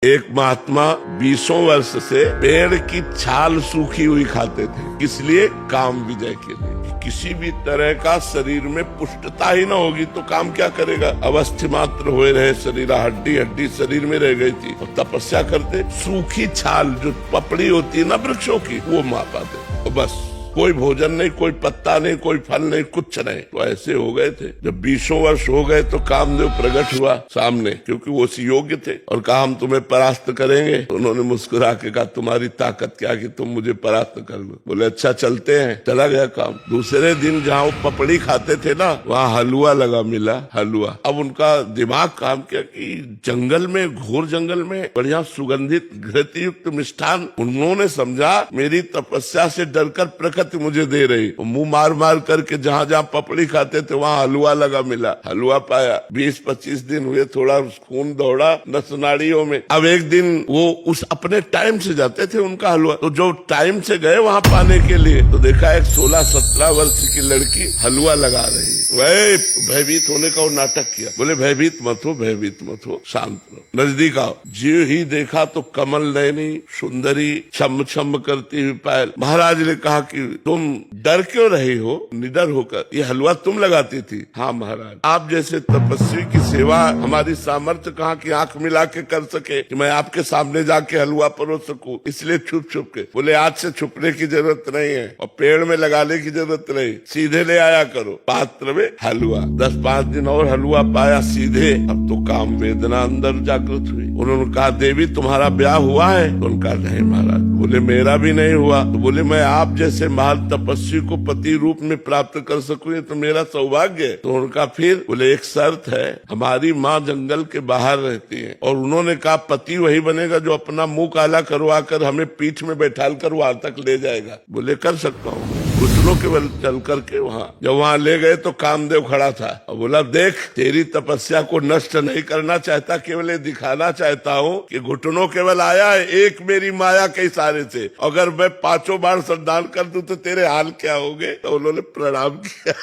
एक महात्मा 20 वर्ष से पेड़ की छाल सूखी हुई खाते थे, किस लिए? काम विजय के लिए। किसी भी तरह का शरीर में पुष्टता ही ना होगी तो काम क्या करेगा? अवस्थि मात्र हुए रहे शरीर, हड्डी हड्डी शरीर में रह गई थी और तपस्या करते। सूखी छाल जो पपड़ी होती है ना वृक्षों की, वो माँ पाते, तो बस कोई भोजन नहीं, कोई पत्ता नहीं, कोई फल नहीं, कुछ नहीं। तो ऐसे हो गए थे। जब 20 वर्ष हो गए तो कामदेव प्रकट हुआ सामने, क्योंकि वो उसी योग्य थे, और कहा हम तुम्हें परास्त करेंगे। तो उन्होंने मुस्कुरा के कहा तुम्हारी ताकत क्या कि तुम मुझे परास्त कर लो। बोले अच्छा चलते हैं। चला गया काम। दूसरे दिन जहाँ वो पपड़ी खाते थे ना, वहाँ हलवा लगा मिला, हलवा। अब उनका दिमाग काम किया कि जंगल में, घोर जंगल में बढ़िया सुगंधित घृत युक्त मिष्ठान। उन्होंने समझा मेरी तपस्या से डरकर प्रकृति मुझे दे रही। मुंह मार मार करके जहाँ जहाँ पपड़ी खाते थे वहाँ हलवा लगा मिला, हलवा पाया। 20-25 दिन हुए, थोड़ा खून दौड़ा नस नाड़ियों में। अब एक दिन वो उस अपने टाइम से जाते थे उनका हलवा, तो जो टाइम से गए वहाँ पाने के लिए, तो देखा एक 16-17 वर्ष की लड़की हलवा लगा रही। वह भयभीत होने का वो नाटक किया। बोले भयभीत मत हो, भयभीत मत हो, शांत रहो, नजदीक आओ। जी ही देखा तो कमल नयनी सुंदरी छम छम करती हुई पायल। महाराज ने कहा कि तुम डर क्यों रही हो निडर होकर? ये हलवा तुम लगाती थी? हाँ महाराज, आप जैसे तपस्वी की सेवा हमारी सामर्थ्य कहाँ की आंख मिला के कर सके कि मैं आपके सामने जाके हलवा परोस सकूं, इसलिए छुप छुप के। बोले आज से छुपने की जरूरत नहीं है और पेड़ में लगाने की जरूरत नहीं, सीधे ले आया करो पात्र में हलवा। 10-5 दिन और हलवा पाया सीधे। अब तो काम वेदना अंदर जागृत हुई। उन्होंने कहा देवी तुम्हारा ब्याह हुआ है? तो उनका नहीं महाराज। बोले मेरा भी नहीं हुआ। तो बोले मैं आप जैसे महान तपस्वी को पति रूप में प्राप्त कर सकूं, तो मेरा सौभाग्य है। तो उनका फिर बोले एक शर्त है, हमारी माँ जंगल के बाहर रहती है, और उन्होंने कहा पति वही बनेगा जो अपना मुंह काला करवा कर हमें पीठ में बैठाल कर वहां तक ले जाएगा। बोले कर सकता हूँ। घुटनों के बल चल करके वहाँ, जब वहाँ ले गए तो कामदेव खड़ा था और बोला देख तेरी तपस्या को नष्ट नहीं करना चाहता, केवल ये दिखाना चाहता हूँ कि घुटनों केवल आया है एक मेरी माया के इशारे से। अगर मैं 5 बार संदान कर दूं तो तेरे हाल क्या होंगे? तो उन्होंने प्रणाम किया।